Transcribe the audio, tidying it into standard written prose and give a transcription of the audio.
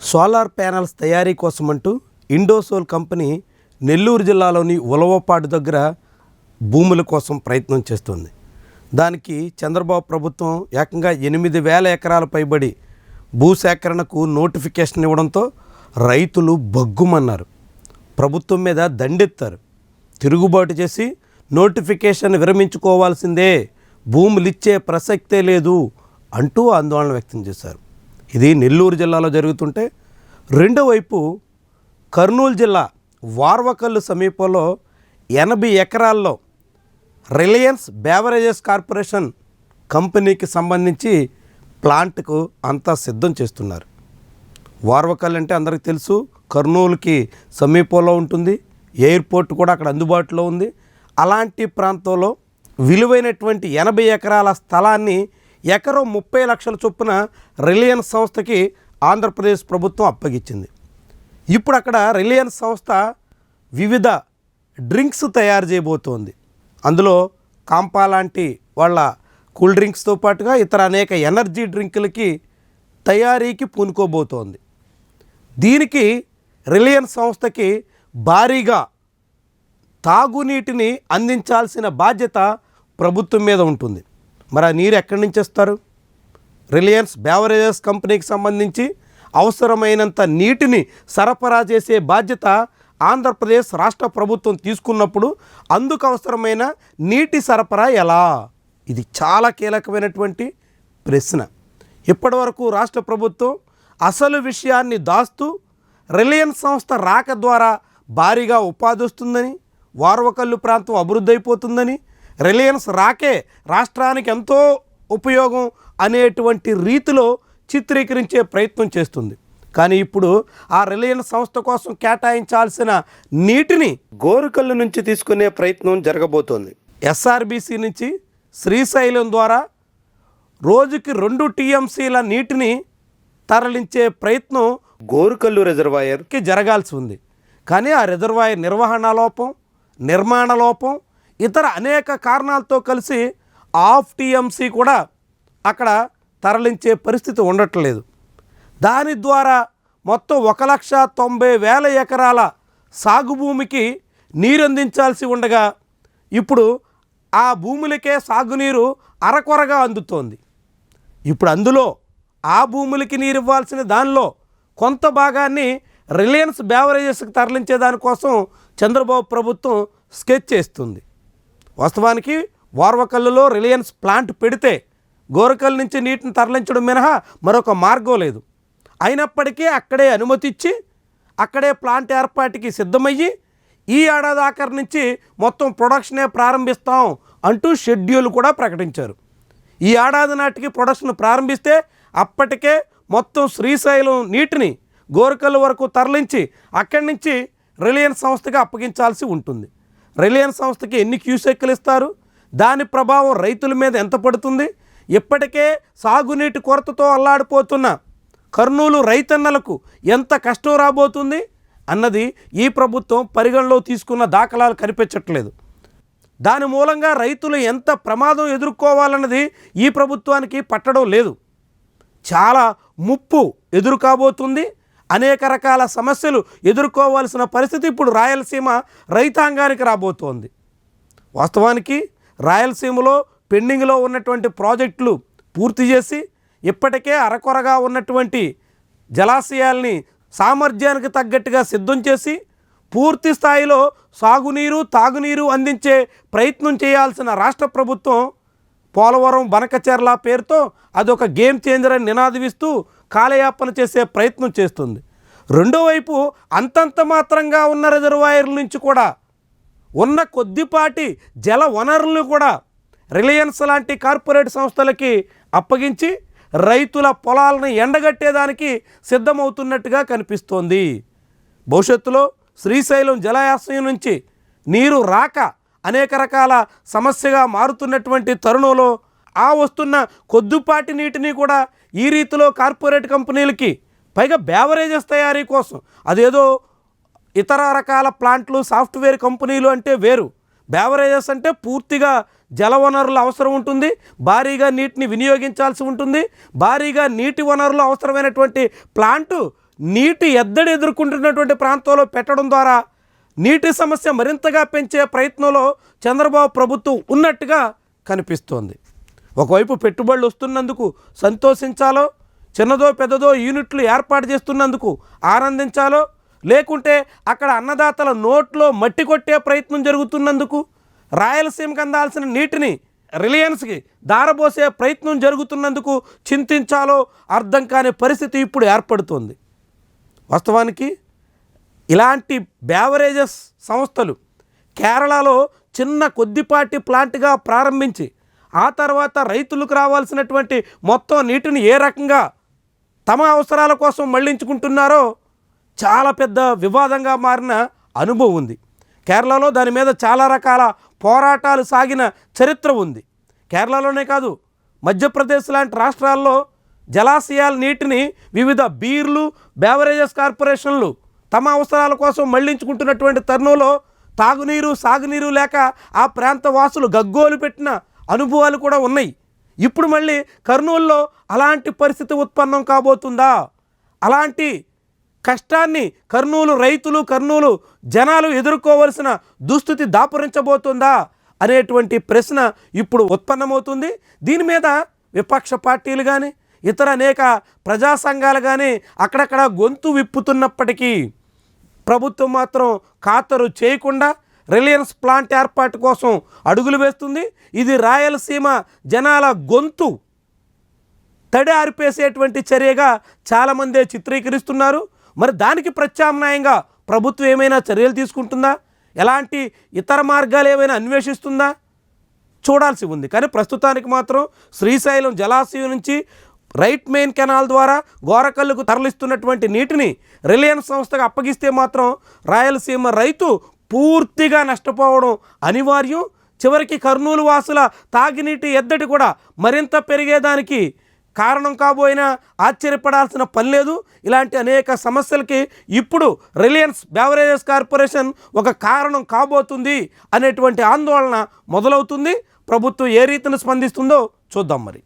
Solar panels తయారీ కోసమంటూ Indosol company Nellore జిల్లాలోని ఉలవపాడు దగ్గర భూముల కోసం ప్రయత్నం చేస్తుంది. దానికి చంద్రబాబు ప్రభుత్వం ఏకంగా 8,000 ఎకరాల పైబడి భూసేకరణకు నోటిఫికేషన్ ఇవ్వడంతో రైతులు బగ్గుమన్నారు. ప్రభుత్వం మీద దండెత్తారు. తిరుగుబాటు చేసి నోటిఫికేషన్ విరమించుకోవాల్సిందే, భూములు ఇచ్చే ప్రసక్తే లేదు అంటూ ఆందోళన వ్యక్తం చేశారు. ఇది నెల్లూరు జిల్లాలో జరుగుతుంటే, రెండో వైపు కర్నూలు జిల్లా వార్వకల్లు సమీపంలో 80 ఎకరాల్లో రిలయన్స్ బేవరేజెస్ కార్పొరేషన్ కంపెనీకి సంబంధించి ప్లాంట్కు అంతా సిద్ధం చేస్తున్నారు. వార్వకల్ అంటే అందరికీ తెలుసు, కర్నూలుకి సమీపంలో ఉంటుంది. ఎయిర్పోర్ట్ కూడా అక్కడ అందుబాటులో ఉంది. అలాంటి ప్రాంతంలో విలువైనటువంటి 80 ఎకరాల స్థలాన్ని ఎకరం 30 లక్షల చొప్పున రిలయన్స్ సంస్థకి ఆంధ్రప్రదేశ్ ప్రభుత్వం అప్పగించింది. ఇప్పుడు అక్కడ రిలయన్స్ సంస్థ వివిధ డ్రింక్స్ తయారు చేయబోతోంది. అందులో కాంపా లాంటి వాళ్ళ కూల్ డ్రింక్స్తో పాటుగా ఇతర అనేక ఎనర్జీ డ్రింకులకి తయారీకి పూనుకోబోతోంది. దీనికి రిలయన్స్ సంస్థకి భారీగా తాగునీటిని అందించాల్సిన బాధ్యత ప్రభుత్వం మీద ఉంటుంది. మరి ఆ నీరు ఎక్కడి నుంచి ఇస్తారు? రిలయన్స్ బేవరేజెస్ కంపెనీకి సంబంధించి అవసరమైనంత నీటిని సరఫరా చేసే బాధ్యత ఆంధ్రప్రదేశ్ రాష్ట్ర ప్రభుత్వం తీసుకున్నప్పుడు అందుకు అవసరమైన నీటి సరఫరా ఎలా? ఇది చాలా కీలకమైనటువంటి ప్రశ్న. ఇప్పటివరకు రాష్ట్ర ప్రభుత్వం అసలు విషయాన్ని దాస్తూ రిలయన్స్ సంస్థ రాక ద్వారా భారీగా ఉపాధి వస్తుందని, వార్వకల్లు ప్రాంతం అభివృద్ధి అయిపోతుందని, రిలయన్స్ రాకే రాష్ట్రానికి ఎంతో ఉపయోగం అనేటువంటి రీతిలో చిత్రీకరించే ప్రయత్నం చేస్తుంది. కానీ ఇప్పుడు ఆ రిలయన్స్ సంస్థ కోసం కేటాయించాల్సిన నీటిని గోరుకల్లు నుంచి తీసుకునే ప్రయత్నం జరగబోతోంది. ఎస్ఆర్బీసీ నుంచి శ్రీశైలం ద్వారా రోజుకి 2 టీఎంసీల నీటిని తరలించే ప్రయత్నం గోరుకల్లు రిజర్వాయర్కి జరగాల్సి ఉంది. కానీ ఆ రిజర్వాయర్ నిర్వహణ లోపం, నిర్మాణ లోపం, ఇతర అనేక కారణాలతో కలిసి 1/2 టీఎంసీ కూడా అక్కడ తరలించే పరిస్థితి ఉండట్లేదు. దాని ద్వారా మొత్తం 1,90,000 ఎకరాల సాగు భూమికి నీరు అందించాల్సి ఉండగా ఇప్పుడు ఆ భూములకే సాగునీరు అరకొరగా అందుతోంది. ఇప్పుడు అందులో ఆ భూములకి నీరు ఇవ్వాల్సిన దానిలో కొంత భాగాన్ని రిలయన్స్ బేవరేజెస్కి తరలించే దానికోసం చంద్రబాబు ప్రభుత్వం స్కెచ్ చేస్తుంది. వాస్తవానికి వార్వకల్లులో రిలయన్స్ ప్లాంట్ పెడితే గోరకల్ నుంచి నీటిని తరలించడం మినహా మరొక మార్గం లేదు. అయినప్పటికీ అక్కడే అనుమతి ఇచ్చి అక్కడే ప్లాంట్ ఏర్పాటుకి సిద్ధమయ్యి ఈ ఏడాది ఆఖరి నుంచి మొత్తం ప్రొడక్షనే ప్రారంభిస్తాం అంటూ షెడ్యూల్ కూడా ప్రకటించారు. ఈ ఏడాది నాటికి ప్రొడక్షన్ ప్రారంభిస్తే అప్పటికే మొత్తం శ్రీశైలం నీటిని గోరకల్ వరకు తరలించి అక్కడి నుంచి రిలయన్స్ సంస్థకి అప్పగించాల్సి ఉంటుంది. రిలయన్స్ సంస్థకి ఎన్ని క్యూసెక్కులు ఇస్తారు? దాని ప్రభావం రైతుల మీద ఎంత పడుతుంది? ఇప్పటికే సాగునీటి కొరతతో అల్లాడిపోతున్న కర్నూలు రైతన్నలకు ఎంత కష్టం రాబోతుంది అన్నది ఈ ప్రభుత్వం పరిగణలో తీసుకున్న దాఖలాలు కనిపించట్లేదు. దాని మూలంగా రైతులు ఎంత ప్రమాదం ఎదుర్కోవాలన్నది ఈ ప్రభుత్వానికి పట్టడం లేదు. చాలా ముప్పు ఎదురు కాబోతుంది. అనేక రకాల సమస్యలు ఎదుర్కోవాల్సిన పరిస్థితి ఇప్పుడు రాయలసీమ రైతాంగానికి రాబోతోంది. వాస్తవానికి రాయలసీమలో పెండింగ్లో ఉన్నటువంటి ప్రాజెక్టులు పూర్తి చేసి ఇప్పటికే అరకొరగా ఉన్నటువంటి జలాశయాల్ని సామర్థ్యానికి తగ్గట్టుగా సిద్ధం చేసి పూర్తి స్థాయిలో సాగునీరు, తాగునీరు అందించే ప్రయత్నం చేయాల్సిన రాష్ట్ర ప్రభుత్వం పోలవరం బనకచెర్ల పేరుతో అదొక గేమ్ చేంజర్ అని నినాదిస్తూ కాలయాపన చేసే ప్రయత్నం చేస్తుంది. రెండో వైపు అంతంత మాత్రంగా ఉన్న రిజర్వాయర్ల నుంచి కూడా ఉన్న కొద్దిపాటి జల వనరులను కూడా రిలయన్స్ లాంటి కార్పొరేట్ సంస్థలకి అప్పగించి రైతుల పొలాలను ఎండగట్టేదానికి సిద్ధమవుతున్నట్టుగా కనిపిస్తోంది. భవిష్యత్తులో శ్రీశైలం జలాశయం నుంచి నీరు రాక అనేక రకాల సమస్యగా మారుతున్నటువంటి తరుణంలో ఆ వస్తున్న కొద్దిపాటి నీటిని కూడా ఈ రీతిలో కార్పొరేట్ కంపెనీలకి, పైగా బేవరేజెస్ తయారీ కోసం, అదేదో ఇతర రకాల ప్లాంట్లు సాఫ్ట్వేర్ కంపెనీలు అంటే వేరు. బేవరేజెస్ అంటే పూర్తిగా జలవనరుల అవసరం ఉంటుంది, భారీగా నీటిని వినియోగించాల్సి ఉంటుంది, భారీగా నీటి వనరులు అవసరమైనటువంటి ప్లాంటు నీటి ఎద్దడి ఎదుర్కొంటున్నటువంటి ప్రాంతంలో పెట్టడం ద్వారా నీటి సమస్య మరింతగా పెంచే ప్రయత్నంలో చంద్రబాబు ప్రభుత్వం ఉన్నట్టుగా కనిపిస్తోంది. ఒకవైపు పెట్టుబడులు వస్తున్నందుకు సంతోషించాలో, చిన్నదో పెద్దదో యూనిట్లు ఏర్పాటు చేస్తున్నందుకు ఆనందించాలో, లేకుంటే అక్కడ అన్నదాతల నోట్లో మట్టి కొట్టే ప్రయత్నం జరుగుతున్నందుకు, రాయలసీమకు అందాల్సిన నీటిని రిలయన్స్కి దారబోసే ప్రయత్నం జరుగుతున్నందుకు చింతించాలో అర్థం కాని పరిస్థితి ఇప్పుడు ఏర్పడుతోంది. వాస్తవానికి ఇలాంటి బ్యావరేజెస్ సంస్థలు కేరళలో చిన్న కొద్దిపాటి ప్లాంట్గా ప్రారంభించి ఆ తర్వాత రైతులకు రావాల్సినటువంటి మొత్తం నీటిని ఏ రకంగా తమ అవసరాల కోసం మళ్లించుకుంటున్నారో చాలా పెద్ద వివాదంగా మారిన అనుభవం ఉంది. కేరళలో దాని మీద చాలా రకాల పోరాటాలు సాగిన చరిత్ర ఉంది. కేరళలోనే కాదు, మధ్యప్రదేశ్ లాంటి రాష్ట్రాల్లో జలాశయాల నీటిని వివిధ బీర్లు, బేవరేజెస్ కార్పొరేషన్లు తమ అవసరాల కోసం మళ్లించుకుంటున్నటువంటి తరుణంలో తాగునీరు, సాగునీరు లేక ఆ ప్రాంత వాసులు గగ్గోలు పెట్టిన అనుభవాలు కూడా ఉన్నాయి. ఇప్పుడు మళ్ళీ కర్నూలులో అలాంటి పరిస్థితి ఉత్పన్నం కాబోతుందా? అలాంటి కష్టాన్ని కర్నూలు రైతులు, కర్నూలు జనాలు ఎదుర్కోవలసిన దుస్థితి దాపురించబోతుందా అనేటువంటి ప్రశ్న ఇప్పుడు ఉత్పన్నమవుతుంది. దీని మీద విపక్ష పార్టీలు కానీ ఇతర అనేక ప్రజా సంఘాలు కానీ అక్కడక్కడ గొంతు విప్పుతున్నప్పటికీ ప్రభుత్వం మాత్రం ఖాతరు చేయకుండా రిలయన్స్ ప్లాంట్ ఏర్పాటు కోసం అడుగులు వేస్తుంది. ఇది రాయలసీమ జనాల గొంతు తడి ఆరిపేసేటువంటి చర్యగా చాలామందే చిత్రీకరిస్తున్నారు. మరి దానికి ప్రత్యామ్నాయంగా ప్రభుత్వం ఏమైనా చర్యలు తీసుకుంటుందా? ఎలాంటి ఇతర మార్గాలు ఏమైనా అన్వేషిస్తుందా? చూడాల్సి ఉంది. కానీ ప్రస్తుతానికి మాత్రం శ్రీశైలం జలాశయం నుంచి రైట్ మెయిన్ కెనాల్ ద్వారా గోరకల్లుకు తరలిస్తున్నటువంటి నీటిని రిలయన్స్ సంస్థకు అప్పగిస్తే మాత్రం రాయలసీమ రైతు పూర్తిగా నష్టపోవడం అనివార్యం. చివరికి కర్నూలు వాసుల తాగినీటి ఎద్దడి కూడా మరింత పెరిగేదానికి కారణం కాబోయినా ఆశ్చర్యపడాల్సిన పని లేదు. ఇలాంటి అనేక సమస్యలకి ఇప్పుడు రిలయన్స్ బేవరేజెస్ కార్పొరేషన్ ఒక కారణం కాబోతుంది అనేటువంటి ఆందోళన మొదలవుతుంది. ప్రభుత్వం ఏ రీతిని స్పందిస్తుందో చూద్దాం మరి.